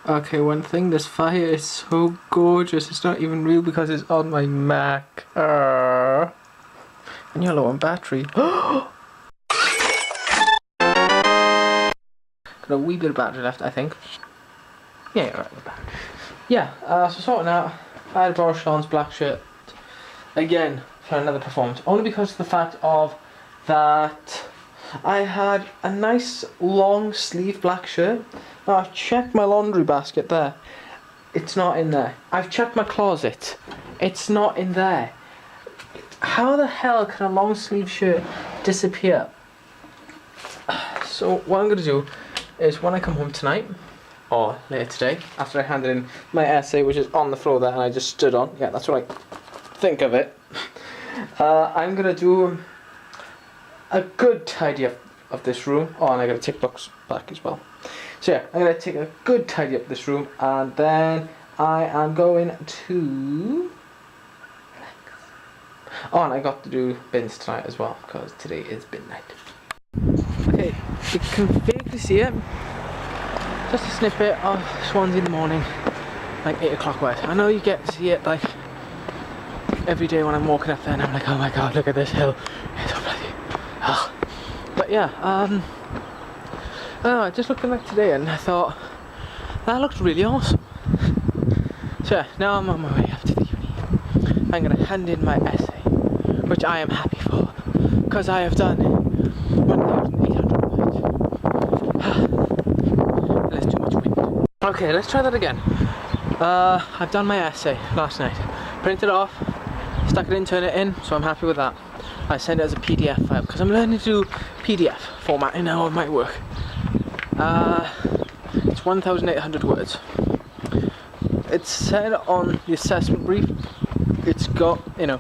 Okay, one thing, this fire is so gorgeous. It's not even real because it's on my Mac. And you're low on battery. Got a wee bit of battery left, I think. Yeah, you're right with battery. Yeah, so sorting out. I had Boris Sean's black shirt again for another performance. Only because of the fact of that I had a nice long sleeve black shirt. Now I've checked my laundry basket there. It's not in there. I've checked my closet. It's not in there. How the hell can a long sleeve shirt disappear? So what I'm going to do is when I come home tonight, or later today, after I handed in my essay, which is on the floor there and I just stood on. Yeah, that's what I think of it. I'm going to do a good tidy up of this room. Oh, and I got to take books back as well. So yeah, I'm going to take a good tidy up this room, and then I am going to... Oh, and I got to do bins tonight as well, because today is bin night. Okay, you can vaguely see it. Just a snippet of Swansea in the morning, like 8 o'clock west. I know you get to see it like every day when I'm walking up there, and I'm like, oh my god, look at this hill. It's so bloody... Oh. But yeah, I don't know, I just looked at it today and I thought, that looked really awesome. So yeah, now I'm on my way up to the uni. I'm going to hand in my essay, which I am happy for, because I have done 1,800 words. There's too much wind. Okay, let's try that again. I've done my essay last night. Printed it off, stuck it in, turned it in, so I'm happy with that. I send it as a PDF file, because I'm learning to do PDF formatting now of my work. It's 1,800 words. It's said on the assessment brief, it's got, you know,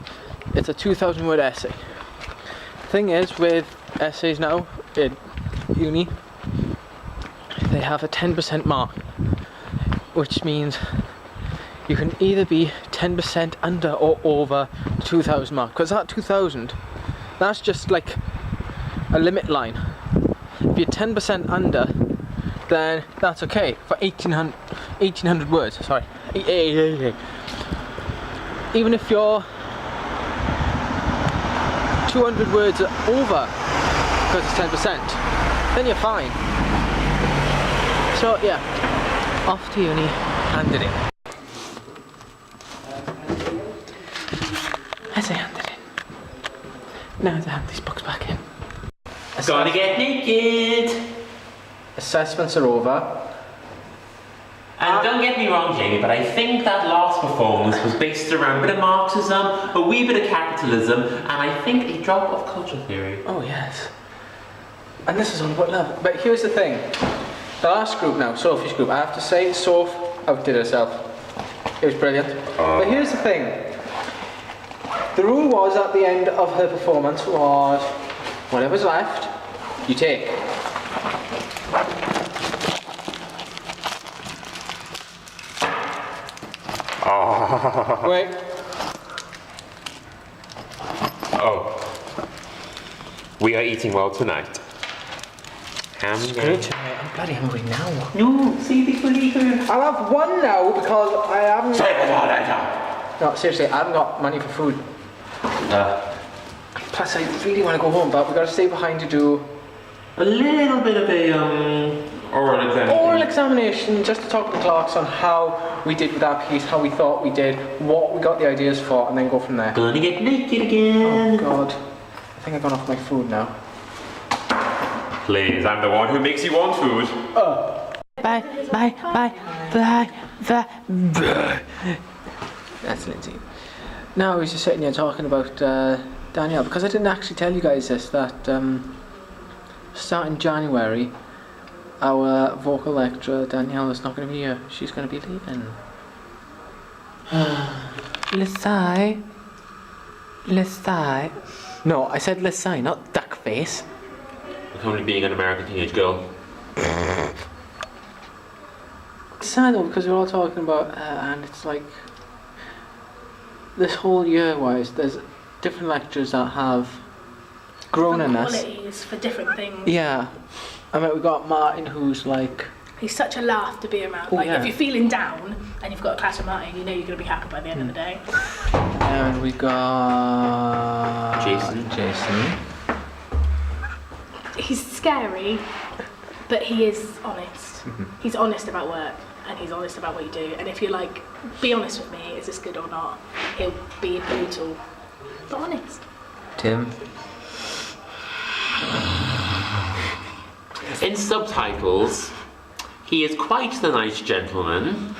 it's a 2,000 word essay. Thing is, with essays now in uni, they have a 10% mark, which means you can either be 10% under or over the 2,000 mark. Because that 2,000, that's just like a limit line. If you're 10% under, then that's okay for 1,800 words. Sorry, even if you're 200 words over, because it's 10%, then you're fine. So yeah, off to uni, handed in. As I handed in, now to hand these books back in. Gotta get naked! Assessments are over. And don't get me wrong, Jamie, but I think that last performance was based around a bit of Marxism, a wee bit of capitalism, and I think a drop of culture theory. Oh yes. And this is all about love. But here's the thing. The last group now, Sophie's group, I have to say, Soph outdid herself. It was brilliant. But here's the thing. The rule was at the end of her performance was, whatever's left, you take. Wait. Oh. We are eating well tonight. I'm bloody hungry now. No, see this will eat her. I'll have one now because I haven't... Say it all later. No, seriously, I haven't got money for food. Plus, I really want to go home, but we've got to stay behind to do... A little bit of a, oral examination. Oral examination, just to talk to the clerks on how we did with our piece, how we thought we did, what we got the ideas for, and then go from there. Gonna get naked again. Oh god. I think I've gone off my food now. Please, I'm the one who makes you want food. Bye. That's Lindsay. Now I was just sitting here talking about Danielle, because I didn't actually tell you guys this, that starting January, our vocal lecturer Danielle is not going to be here. She's going to be leaving. Lisai. No, I said Lisai, not duck face. It's only being an American teenage girl. It's sad though, because we're all talking about and it's like this whole year-wise, there's different lecturers that have grown in us. Qualities for different things. Yeah. I mean, we got Martin, who's like He's such a laugh to be around. Oh, Like, yeah. if you're feeling down and you've got a class with Martin, you know you're going to be happy by the end of the day. And we got... Jason. He's scary, but he is honest. He's honest about work, and he's honest about what you do. And if you're like, be honest with me, is this good or not? He'll be brutal, but honest. Tim. In subtitles, he is quite the nice gentleman.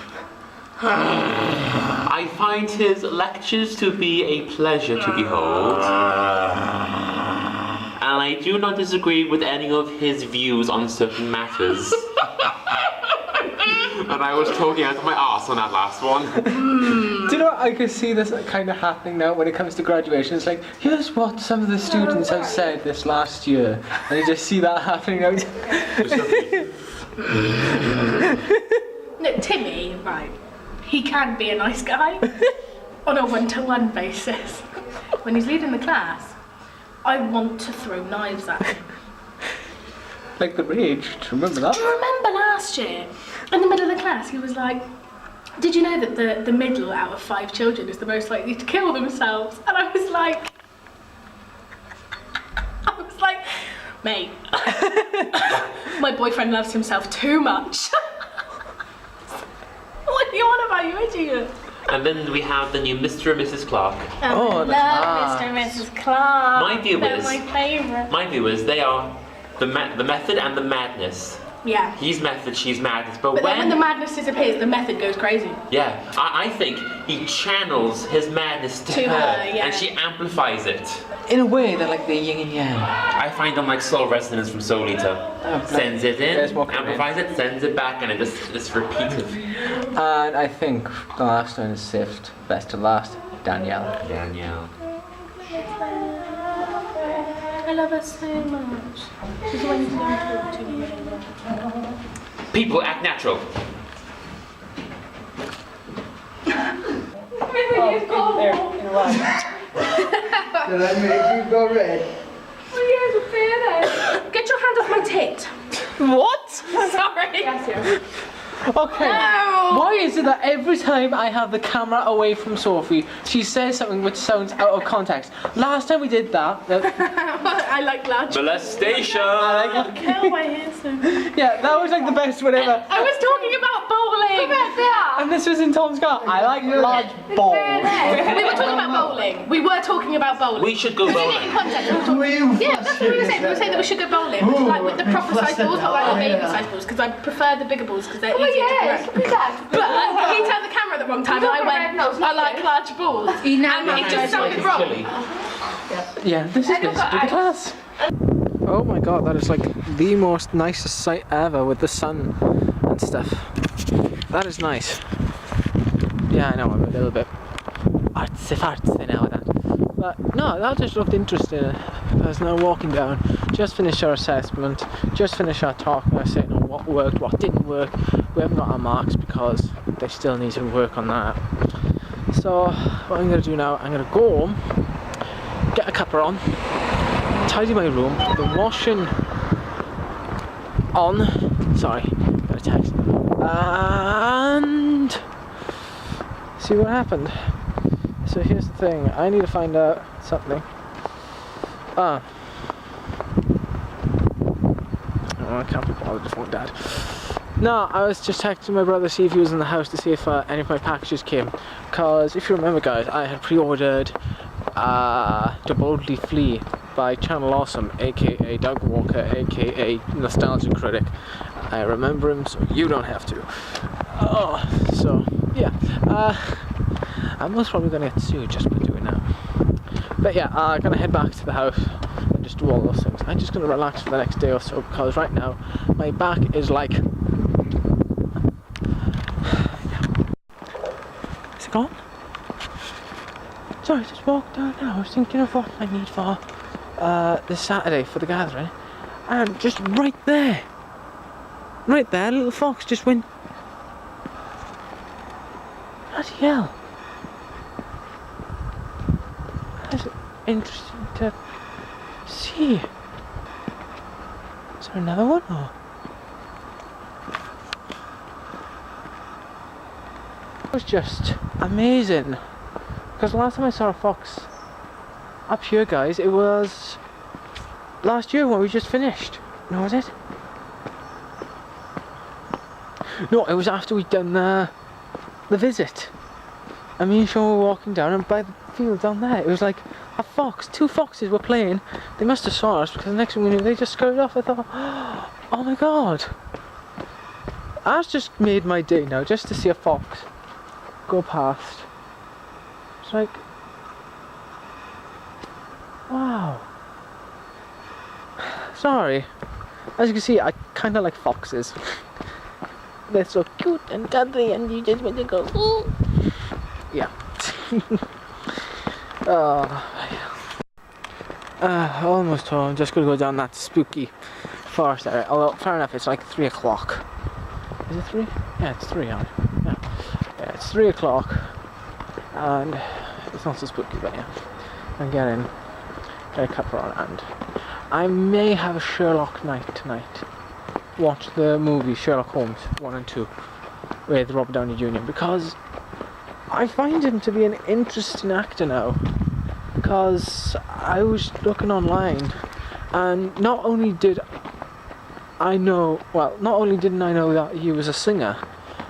I find his lectures to be a pleasure to behold. And I do not disagree with any of his views on certain matters. And I was talking out of my arse on that last one. Do you know what? I can see this kind of happening now when it comes to graduation. It's like, here's what some of the students have said this last year. And you just see that happening now. No, Timmy, right, he can be a nice guy on a one-to-one basis. When he's leading the class, I want to throw knives at him. Like the rage. Do you remember that? Do you remember last year, in the middle of the class, he was like, did you know that the middle out of 5 children is the most likely to kill themselves? And I was like, mate, my boyfriend loves himself too much. What are you on about, you idiot? And then we have the new Mr. and Mrs. Clark. Oh, I the love Clarks. Mr. and Mrs. Clark. My view They're is- my favourite. My view is they are the method and the madness. Yeah. He's method, she's madness. But But then when when the madness disappears, the method goes crazy. yeah, I think he channels his madness to her, yeah. and she amplifies it. In a way, they're like the yin and yang. I find them like soul resonance from Soul Eater. Oh, Sends it There's in, more coming amplifies it, sends it back, and it's repeated. And I think the last one is saved best to last. Danielle. Danielle. I love her so much. She's the one who don't talk to me. People act natural. Did I make you go red? Get your hand off my tit. What? Sorry. Okay. No. Why is it that every time I have the camera away from Sophie, she says something which sounds out of context? Last time we did that. I like large. Molestation! Kill my handsome. Yeah, that was like the best one ever. I was talking about bowling. And this was in Tom's car. I like large balls. We were talking about bowling. We were talking about bowling. We should go In bowling. context, we were talking. Yeah, that's what we were saying. We were saying that we should go bowling, like with the proper size balls, not like the baby size balls, because I prefer the bigger balls because they're easier to correct. But he turned the camera at the wrong time, and I went, I like large balls. And it just sounded wrong. Chilly. Yeah, this is basically the class. Oh my god, that is like the most nicest sight ever with the sun and stuff. That is nice. Yeah, I know, I'm a little bit artsy now with that. But no, that just looked interesting. I was now walking down, just finished our assessment, just finished our talk, and I was saying on what worked, what didn't work. We haven't got our marks because they still need to work on that. So what I'm going to do now, I'm going to go home, get a cuppa on, tidy my room, put the washing on, sorry, got a text, and see what happened. So here's the thing, I need to find out something. Oh, I can't be bothered to phone Dad. No, I was just texting my brother to see if he was in the house to see if any of my packages came. Because if you remember, guys, I had pre-ordered To Boldly Flee by Channel Awesome, aka Doug Walker, aka Nostalgia Critic. I remember him, so you don't have to. Oh, so yeah. I'm most probably gonna get sued just by doing that. But yeah, I'm gonna head back to the house and just do all those things. I'm just gonna relax for the next day or so because right now my back is like. Is it gone? Sorry, I just walked down now. I was thinking of what I need for this Saturday for the gathering, and just right there, little fox just went. Bloody hell! That's interesting to see. Is there another one? Or? It was just amazing. Because last time I saw a fox up here, guys, it was last year when we just finished. No, was it? No, it was after we'd done the visit. And me and Sean were walking down, and by the field down there, it was like a fox. 2 foxes were playing. They must have saw us, because the next thing we knew, they just scurried off. I thought, oh my god. That's just made my day now, just to see a fox go past. It's like, wow. Sorry. As you can see, I kind of like foxes. They're so cute and cuddly, and you just want to go, ooh. Yeah. Almost home. Just gonna go down that spooky forest area. Although, fair enough, it's like 3 o'clock. Is it 3? Yeah, it's 3 on. Yeah, it's 3 o'clock. And it's not so spooky, but yeah. I'm getting a cuppa on, and I may have a Sherlock night tonight. Watch the movie Sherlock Holmes 1 and 2 with Robert Downey Jr. because I find him to be an interesting actor now. Because I was looking online, and not only didn't I know that he was a singer,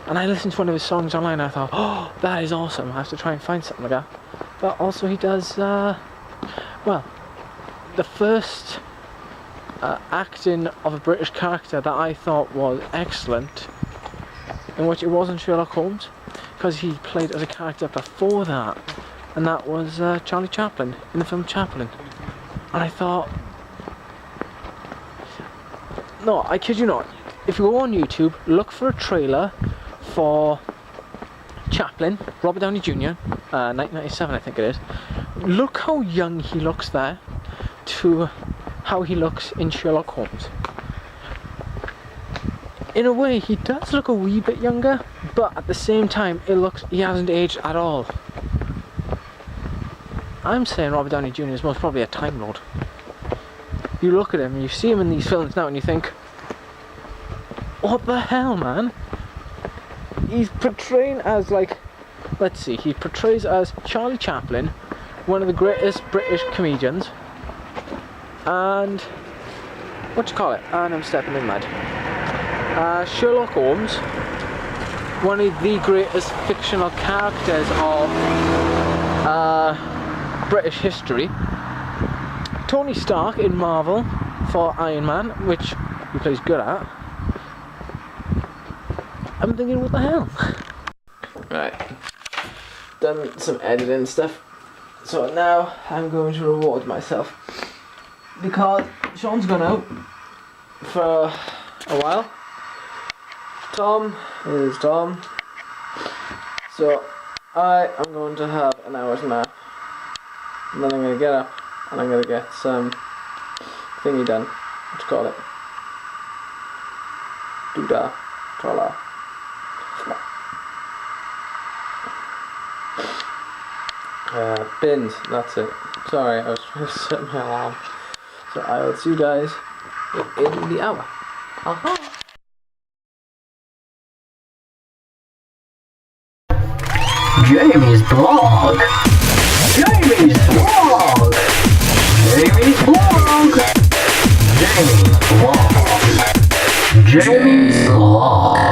and I listened to one of his songs online and I thought, oh, that is awesome, I have to try and find something like that. But also he does, well, the first acting of a British character that I thought was excellent, in which it wasn't Sherlock Holmes, because he played as a character before that, and that was Charlie Chaplin in the film Chaplin. And I thought, no, I kid you not, if you go on YouTube, look for a trailer for Chaplin, Robert Downey Jr., 1997 I think it is. Look how young he looks there to how he looks in Sherlock Holmes. In a way, he does look a wee bit younger, but at the same time, he hasn't aged at all. I'm saying Robert Downey Jr. is most probably a Time Lord. You look at him and you see him in these films now and you think, what the hell, man? He's portraying as like, let's see, he portrays as Charlie Chaplin, one of the greatest British comedians, and and I'm stepping in mud. Sherlock Holmes, one of the greatest fictional characters of British history. Tony Stark in Marvel for Iron Man, which he plays good at. I'm thinking, what the hell? Right, done some editing stuff, so now I'm going to reward myself because Sean's gone out for a while. Tom is Tom, so I am going to have an hour's nap, and then I'm going to get up and I'm going to get some thingy done. What you call it? Doodah, tra-la. Bins, that's it. Sorry, I was trying to set my alarm. So I will see you guys in the hour. Jamie's blog. Jamie's blog. Jamie's blog. Jamie's blog. Jamie's blog.